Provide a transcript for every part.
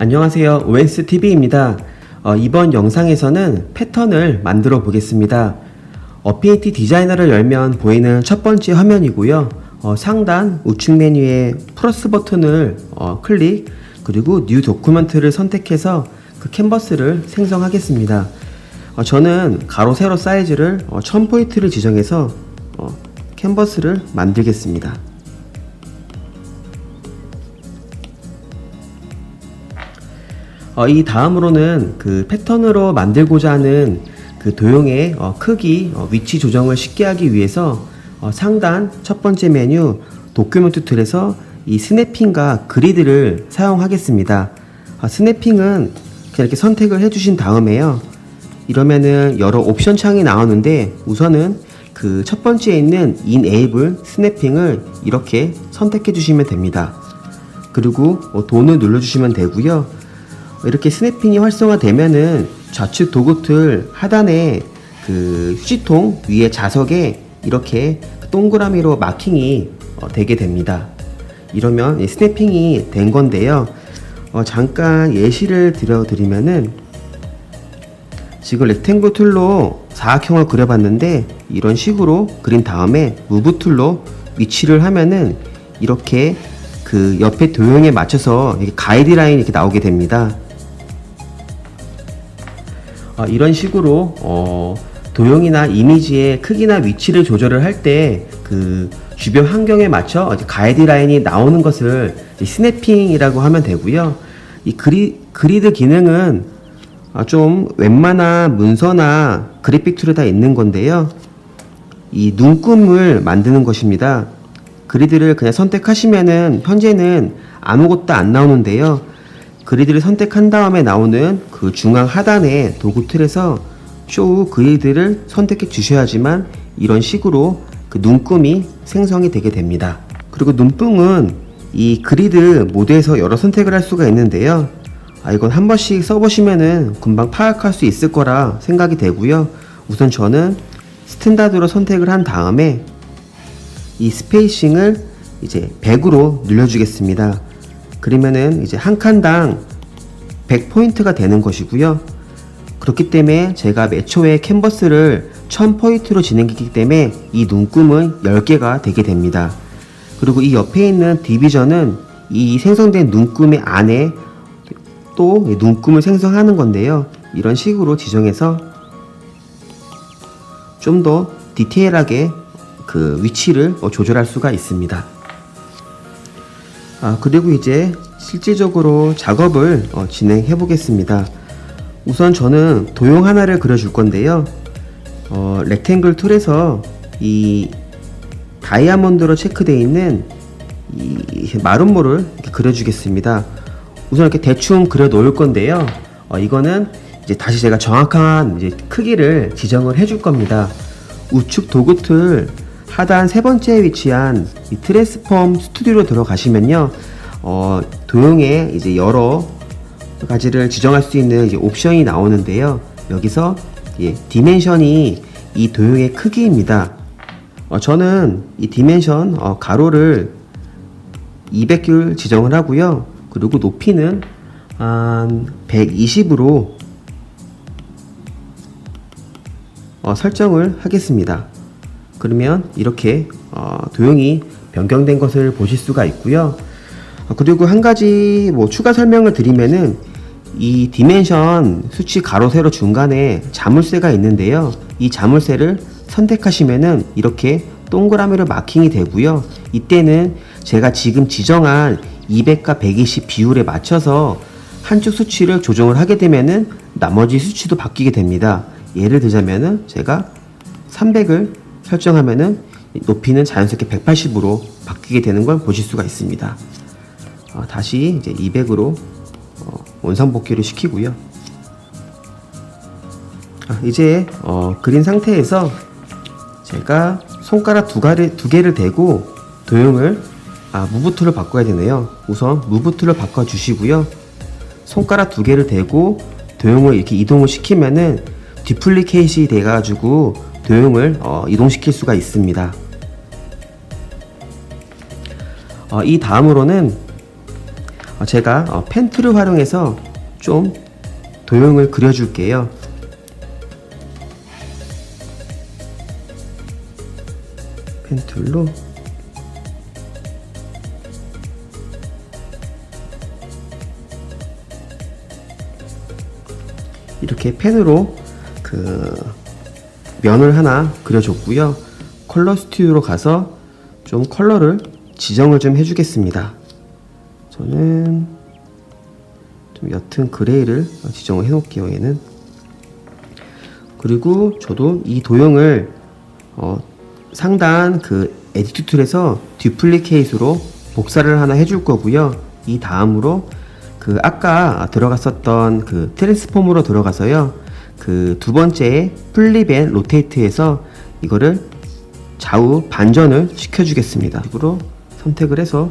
안녕하세요. OSTV입니다. 이번 영상에서는 패턴을 만들어 보겠습니다. 어피니티 디자이너를 열면 보이는 첫 번째 화면이고요. 상단 우측 메뉴에 플러스 버튼을 클릭, 그리고 뉴 도큐먼트를 선택해서 그 캔버스를 생성하겠습니다. 저는 가로 세로 사이즈를 1000포인트를 지정해서 캔버스를 만들겠습니다. 이 다음으로는 그 패턴으로 만들고자 하는 그 도형의 크기, 위치 조정을 쉽게 하기 위해서 상단 첫 번째 메뉴 도큐멘트 툴에서 이 스냅핑과 그리드를 사용하겠습니다. 스냅핑은 그냥 이렇게 선택을 해주신 다음에요. 이러면은 여러 옵션 창이 나오는데 우선은 그 첫 번째에 있는 Enable 스냅핑을 이렇게 선택해 주시면 됩니다. 그리고 도는 눌러주시면 되고요. 이렇게 스냅핑이 활성화되면은 좌측 도구틀 하단에 그 휴지통 위에 자석에 이렇게 동그라미로 마킹이 되게 됩니다. 이러면 스냅핑이 된 건데요. 잠깐 예시를 드리면은 지금 렉탱글 툴로 사각형을 그려봤는데 이런 식으로 그린 다음에 무브 툴로 위치를 하면은 이렇게 그 옆에 도형에 맞춰서 이렇게 가이드라인이 이렇게 나오게 됩니다. 이런 식으로 도형이나 이미지의 크기나 위치를 조절을 할 때 그 주변 환경에 맞춰 가이드라인이 나오는 것을 스냅핑이라고 하면 되고요. 이 그리드 기능은 좀 웬만한 문서나 그래픽 툴에 다 있는 건데요. 이 눈금을 만드는 것입니다. 그리드를 그냥 선택하시면은 현재는 아무것도 안 나오는데요. 그리드를 선택한 다음에 나오는 그 중앙 하단의 도구 틀에서 쇼 그리드를 선택해 주셔야지만 이런 식으로 그 눈금이 생성이 되게 됩니다. 그리고 눈뽕은 이 그리드 모드에서 여러 선택을 할 수가 있는데요. 이건 한 번씩 써보시면은 금방 파악할 수 있을 거라 생각이 되고요. 우선 저는 스탠다드로 선택을 한 다음에 이 스페이싱을 이제 100으로 늘려주겠습니다. 그러면은 이제 한 칸당 100포인트가 되는 것이고요. 그렇기 때문에 제가 맨 초에 캔버스를 1000포인트로 진행했기 때문에 이 눈금은 10개가 되게 됩니다. 그리고 이 옆에 있는 디비전은 이 생성된 눈금의 안에 또 눈금을 생성하는 건데요. 이런 식으로 지정해서 좀 더 디테일하게 그 위치를 조절할 수가 있습니다. 그리고 이제 실질적으로 작업을 진행해 보겠습니다. 우선 저는 도형 하나를 그려줄 건데요. 렉탱글 툴에서 이 다이아몬드로 체크되어 있는 이 마름모를 이렇게 그려주겠습니다. 우선 이렇게 대충 그려 놓을 건데요. 이거는 이제 다시 제가 정확한 이제 크기를 지정을 해줄 겁니다. 우측 도구 툴 하단 세 번째에 위치한 이 트랜스폼 스튜디오로 들어가시면요. 도형에 이제 여러 가지를 지정할 수 있는 이제 옵션이 나오는데요. 여기서 디멘션이 이 도형의 크기입니다. 저는 이 디멘션 가로를 200을 지정을 하고요. 그리고 높이는 한 120으로 설정을 하겠습니다. 그러면 이렇게 도형이 변경된 것을 보실 수가 있고요. 그리고 한 가지 추가 설명을 드리면은 이 디멘션 수치 가로 세로 중간에 자물쇠가 있는데요. 이 자물쇠를 선택하시면은 이렇게 동그라미로 마킹이 되고요. 이때는 제가 지금 지정한 200과 120 비율에 맞춰서 한쪽 수치를 조정을 하게 되면은 나머지 수치도 바뀌게 됩니다. 예를 들자면은 제가 300을 설정하면은 높이는 자연스럽게 180으로 바뀌게 되는 걸 보실 수가 있습니다. 다시 이제 200으로 원상복귀를 시키고요. 이제 그린 상태에서 제가 손가락 두 개를 대고 도형을 무브 툴을 바꿔야 되네요. 우선 무브 툴을 바꿔 주시고요. 손가락 두 개를 대고 도형을 이렇게 이동을 시키면은 디플리케이션이 돼 가지고 도형을 이동시킬 수가 있습니다. 이 다음으로는 제가 펜 툴을 활용해서 좀 도형을 그려줄게요. 펜 툴로 이렇게 펜으로 그 면을 하나 그려줬고요. 컬러 스튜디오로 가서 좀 컬러를 지정을 좀 해주겠습니다. 저는 좀 옅은 그레이를 지정을 해놓을게요. 얘는. 그리고 저도 이 도형을 상단 그 에디트 툴에서 듀플리케이트로 복사를 하나 해줄 거고요. 이 다음으로 그 아까 들어갔었던 그 트랜스폼으로 들어가서요. 그 두 번째 플립 앤 로테이트에서 이거를 좌우 반전을 시켜주겠습니다. 이으로 선택을 해서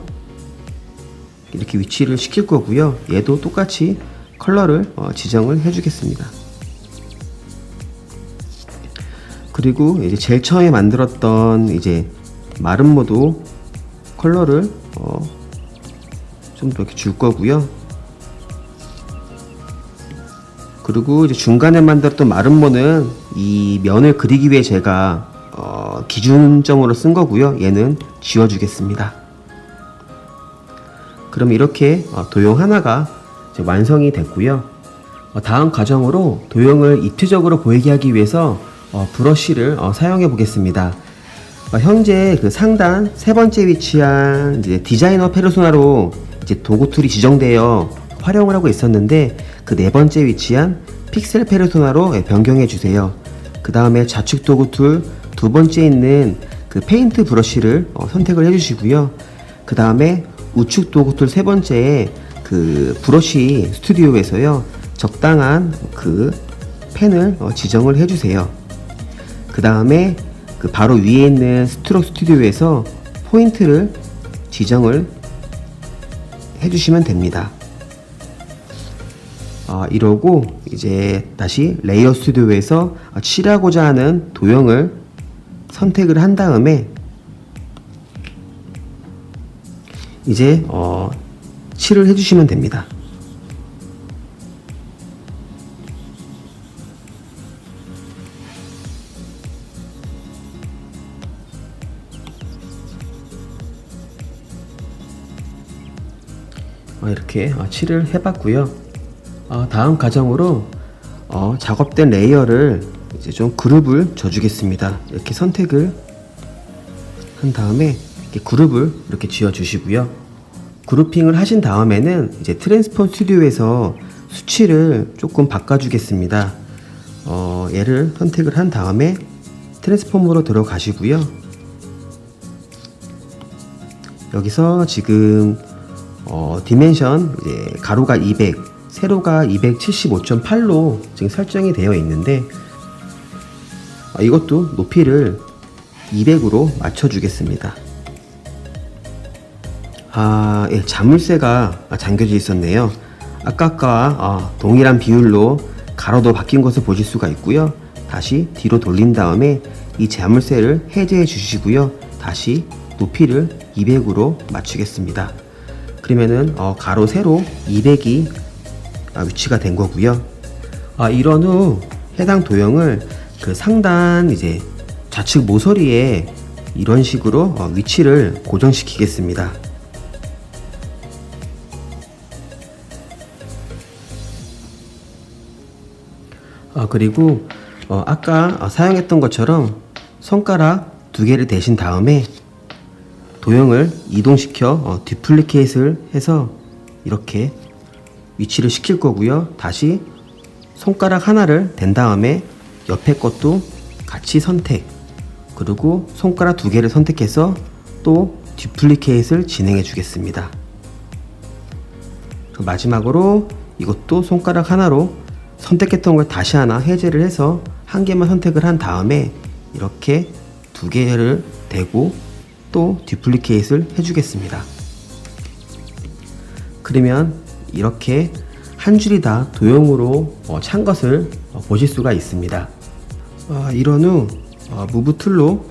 이렇게 위치를 시킬 거고요. 얘도 똑같이 컬러를 지정을 해주겠습니다. 그리고 이제 제일 처음에 만들었던 이제 마른 모도 컬러를 좀 더 이렇게 줄 거고요. 그리고 이제 중간에 만들었던 마름모는 이 면을 그리기 위해 제가 기준점으로 쓴 거고요. 얘는 지워주겠습니다. 그럼 이렇게 도형 하나가 이제 완성이 됐고요. 다음 과정으로 도형을 입체적으로 보이게 하기 위해서 브러쉬를 사용해 보겠습니다. 현재 그 상단 세 번째 위치한 이제 디자이너 페르소나로 이제 도구 툴이 지정되어 활용을 하고 있었는데 그 네 번째 위치한 픽셀 페르소나로 변경해 주세요. 그 다음에 좌측 도구 툴 두 번째 있는 그 페인트 브러쉬를 선택을 해 주시고요. 그 다음에 우측 도구 툴 세 번째에 그 브러쉬 스튜디오에서요 적당한 그 펜을 지정을 해 주세요. 그 다음에 그 바로 위에 있는 스트로크 스튜디오에서 포인트를 지정을 해주시면 됩니다. 이러고 이제 다시 레이어 스튜디오에서 칠하고자 하는 도형을 선택을 한 다음에 이제 칠을 해주시면 됩니다. 이렇게 칠을 해봤고요. 다음 과정으로 작업된 레이어를 이제 좀 그룹을 줘주겠습니다. 이렇게 선택을 한 다음에 이렇게 그룹을 이렇게 지어 주시고요. 그룹핑을 하신 다음에는 이제 트랜스폼 스튜디오에서 수치를 조금 바꿔주겠습니다. 얘를 선택을 한 다음에 트랜스폼으로 들어가시고요. 여기서 지금 디멘션 이제 가로가 200, 세로가 275.8로 지금 설정이 되어 있는데 이것도 높이를 200으로 맞춰주겠습니다. 예, 자물쇠가 잠겨져 있었네요. 아까와 동일한 비율로 가로도 바뀐 것을 보실 수가 있고요. 다시 뒤로 돌린 다음에 이 자물쇠를 해제해 주시고요. 다시 높이를 200으로 맞추겠습니다. 그러면은 가로 세로 200이 위치가 된 거고요. 이런 후 해당 도형을 그 상단 이제 좌측 모서리에 이런 식으로 위치를 고정시키겠습니다. 그리고 아까 사용했던 것처럼 손가락 두 개를 대신 다음에 도형을 이동시켜 듀플리케이트를 해서 이렇게 위치를 시킬 거고요. 다시 손가락 하나를 댄 다음에 옆에 것도 같이 선택, 그리고 손가락 두 개를 선택해서 또 듀플리케이트를 진행해 주겠습니다. 마지막으로 이것도 손가락 하나로 선택했던 걸 다시 하나 해제를 해서 한 개만 선택을 한 다음에 이렇게 두 개를 대고 또 듀플리케이트를 해주겠습니다. 그러면 이렇게 한 줄이 다 도형으로 찬 것을 보실 수가 있습니다. 이런 후 무브 툴로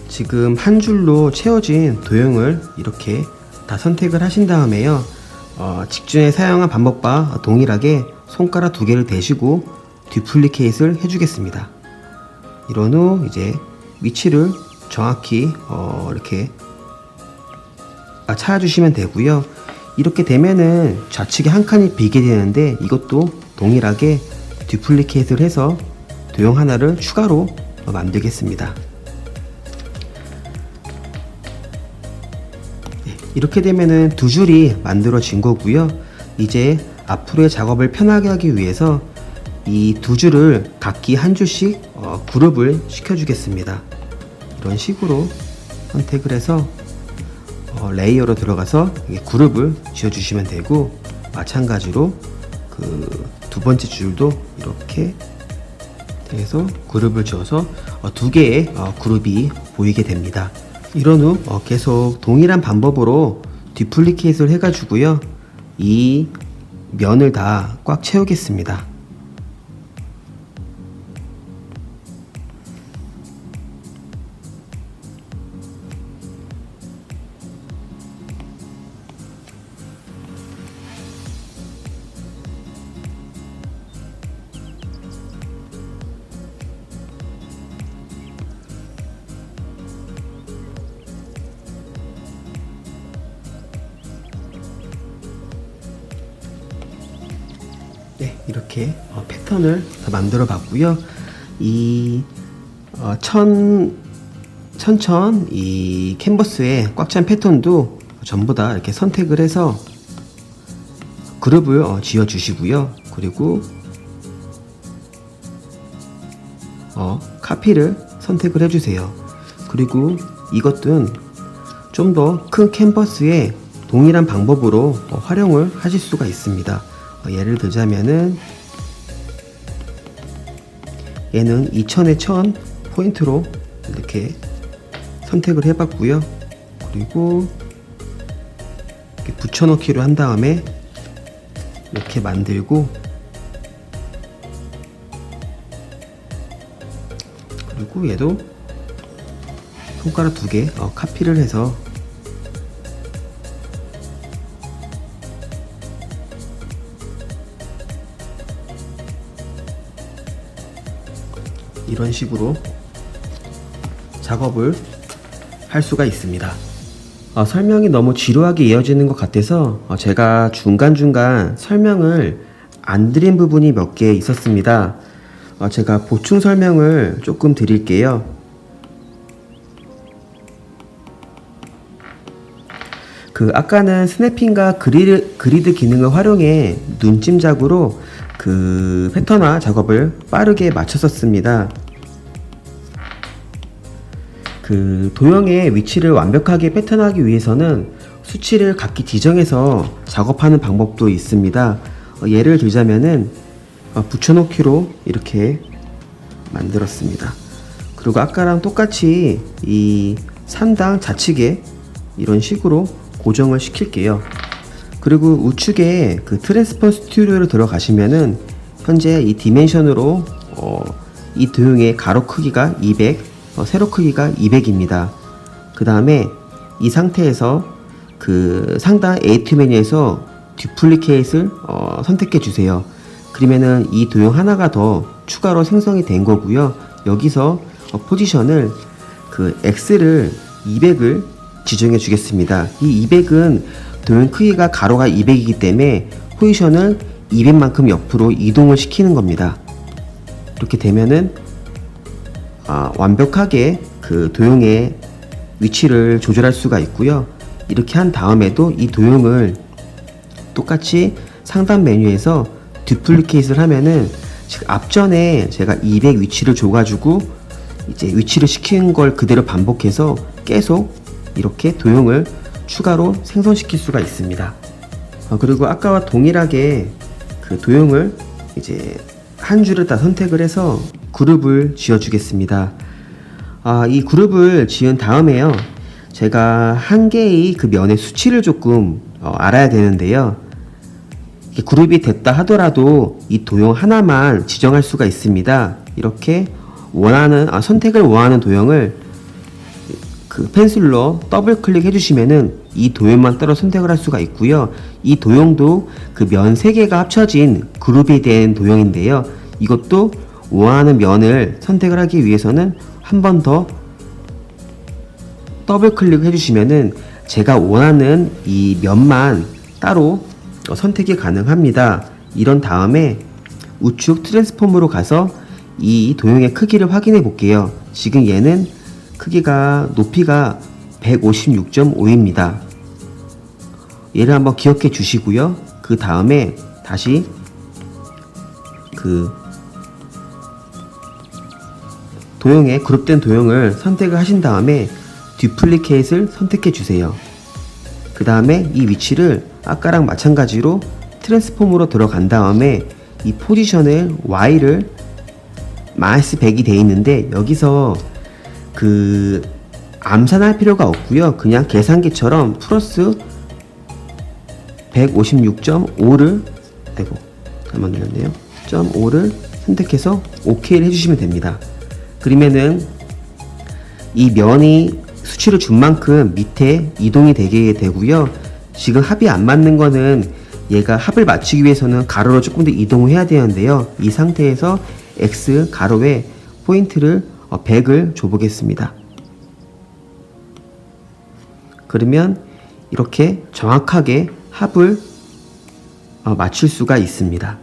지금 한 줄로 채워진 도형을 이렇게 다 선택을 하신 다음에요. 직전에 사용한 방법과 동일하게 손가락 2개를 대시고 듀플리케이트를 해주겠습니다. 이런 후 이제 위치를 정확히 이렇게 찾아주시면 되고요. 이렇게 되면은 좌측에 한 칸이 비게 되는데, 이것도 동일하게 듀플리케이트를 해서 도형 하나를 추가로 만들겠습니다. 이렇게 되면은 2줄이 만들어진 거고요. 이제 앞으로의 작업을 편하게 하기 위해서 이 2줄을 각기 한 줄씩 그룹을 시켜주겠습니다. 이런 식으로 선택을 해서 레이어로 들어가서 그룹을 지어주시면 되고, 마찬가지로 그 2번째 줄도 이렇게 해서 그룹을 지어서 2개의 그룹이 보이게 됩니다. 이런 후 계속 동일한 방법으로 듀플리케이트를 해가지고요, 이 면을 다 꽉 채우겠습니다. 네, 이렇게 패턴을 다 만들어 봤고요. 이 천천 이 캔버스에 꽉 찬 패턴도 전부 다 이렇게 선택을 해서 그룹을 지어 주시고요. 그리고 카피를 선택을 해 주세요. 그리고 이것은 좀 더 큰 캔버스에 동일한 방법으로 활용을 하실 수가 있습니다. 예를 들자면은 얘는 2000에 1000 포인트로 이렇게 선택을 해봤고요. 그리고 이렇게 붙여넣기로 한 다음에 이렇게 만들고, 그리고 얘도 손가락 2개 카피를 해서 이런 식으로 작업을 할 수가 있습니다. 설명이 너무 지루하게 이어지는 것 같아서 제가 중간중간 설명을 안 드린 부분이 몇 개 있었습니다. 제가 보충 설명을 조금 드릴게요. 아까는 스냅핑과 그리드 기능을 활용해 눈짐작으로 그 패턴화 작업을 빠르게 마쳤었습니다. 도형의 위치를 완벽하게 패턴하기 위해서는 수치를 각기 지정해서 작업하는 방법도 있습니다. 예를 들자면은 붙여넣기로 이렇게 만들었습니다. 그리고 아까랑 똑같이 이 3당 좌측에 이런 식으로 고정을 시킬게요. 그리고 우측에 트랜스포 스튜디오로 들어가시면은 현재 이 디멘션으로 이 도형의 가로 크기가 200, 세로 크기가 200입니다. 그 다음에 이 상태에서 상단 A2 메뉴에서 듀플리케이트를 선택해 주세요. 그러면은 이 도형 하나가 더 추가로 생성이 된 거고요. 여기서 포지션을 X를 200을 지정해 주겠습니다. 이 200은 도형 크기가 가로가 200이기 때문에 포지션을 200만큼 옆으로 이동을 시키는 겁니다. 이렇게 되면은 완벽하게 도형의 위치를 조절할 수가 있고요. 이렇게 한 다음에도 이 도형을 똑같이 상단 메뉴에서 듀플리케이트를 하면은 앞전에 제가 200 위치를 줘가지고 이제 위치를 시키는 걸 그대로 반복해서 계속 이렇게 도형을 추가로 생성시킬 수가 있습니다. 그리고 아까와 동일하게 도형을 이제 한 줄을 다 선택을 해서 그룹을 지어 주겠습니다. 이 그룹을 지은 다음에요, 제가 한 개의 면의 수치를 조금 알아야 되는데요. 그룹이 됐다 하더라도 이 도형 하나만 지정할 수가 있습니다. 이렇게 선택을 원하는 도형을 그 펜슬로 더블 클릭해 주시면은 이 도형만 따로 선택을 할 수가 있고요. 이 도형도 그 면 3개가 합쳐진 그룹이 된 도형인데요. 이것도 원하는 면을 선택을 하기 위해서는 한 번 더 더블 클릭해 주시면은 제가 원하는 이 면만 따로 선택이 가능합니다. 이런 다음에 우측 트랜스폼으로 가서 이 도형의 크기를 확인해 볼게요. 지금 얘는 크기가 높이가 156.5입니다. 얘를 한번 기억해 주시고요. 그 다음에 다시 그 도형에 그룹된 도형을 선택을 하신 다음에 듀플리케이트를 선택해 주세요. 그 다음에 이 위치를 아까랑 마찬가지로 트랜스폼으로 들어간 다음에 이 포지션을 Y를 -100이 되어 있는데 여기서 그 암산할 필요가 없고요. 그냥 계산기처럼 플러스 156.5를 잘못 눌렀네요. 5를 선택해서 OK를 해주시면 됩니다. 그러면은 이 면이 수치를 준 만큼 밑에 이동이 되게 되고요. 지금 합이 안 맞는 거는 얘가 합을 맞추기 위해서는 가로로 조금 더 이동을 해야 되는데요. 이 상태에서 X 가로에 포인트를 100을 줘보겠습니다. 그러면 이렇게 정확하게 합을 맞출 수가 있습니다.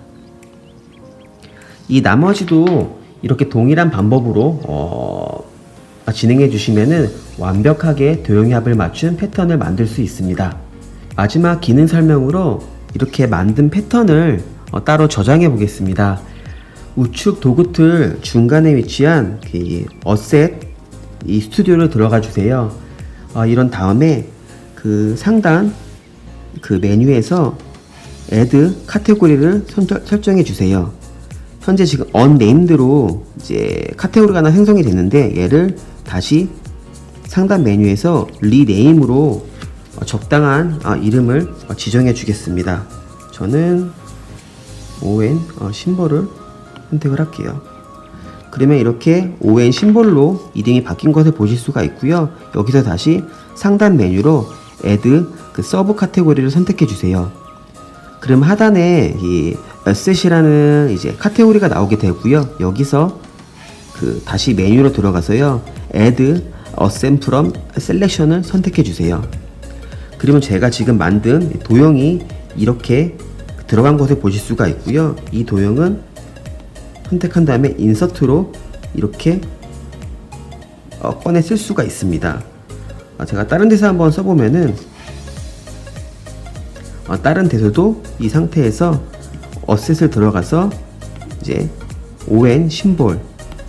이 나머지도 이렇게 동일한 방법으로 진행해 주시면은 완벽하게 도형의 합을 맞춘 패턴을 만들 수 있습니다. 마지막 기능 설명으로 이렇게 만든 패턴을 따로 저장해 보겠습니다. 우측 도구틀 중간에 위치한 그 어셋 이 스튜디오를 들어가 주세요. 이런 다음에 그 상단 그 메뉴에서 add 카테고리를 설정해 주세요. 현재 지금 unnamed로 이제 카테고리가 하나 생성이 됐는데 얘를 다시 상단 메뉴에서 rename으로 적당한 이름을 지정해 주겠습니다. 저는 on 심볼을 선택을 할게요. 그러면 이렇게 on 심볼로 이름이 바뀐 것을 보실 수가 있고요. 여기서 다시 상단 메뉴로 add 그 서브 카테고리를 선택해 주세요. 그럼 하단에 이 asset이라는 이제 카테고리가 나오게 되고요. 여기서 그 다시 메뉴로 들어가서요. add asset from selection을 선택해 주세요. 그러면 제가 지금 만든 도형이 이렇게 들어간 것을 보실 수가 있고요. 이 도형은 선택한 다음에 인서트로 이렇게 꺼내 쓸 수가 있습니다. 제가 다른 데서 한번 써보면은 다른 데서도 이 상태에서 어셋을 들어가서 이제 on 심볼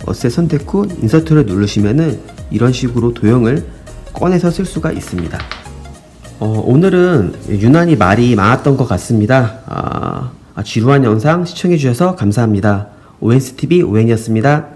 어셋 선택 후 인서트를 누르시면은 이런 식으로 도형을 꺼내서 쓸 수가 있습니다. 오늘은 유난히 말이 많았던 것 같습니다. 지루한 영상 시청해 주셔서 감사합니다. ONSTV ON이었습니다.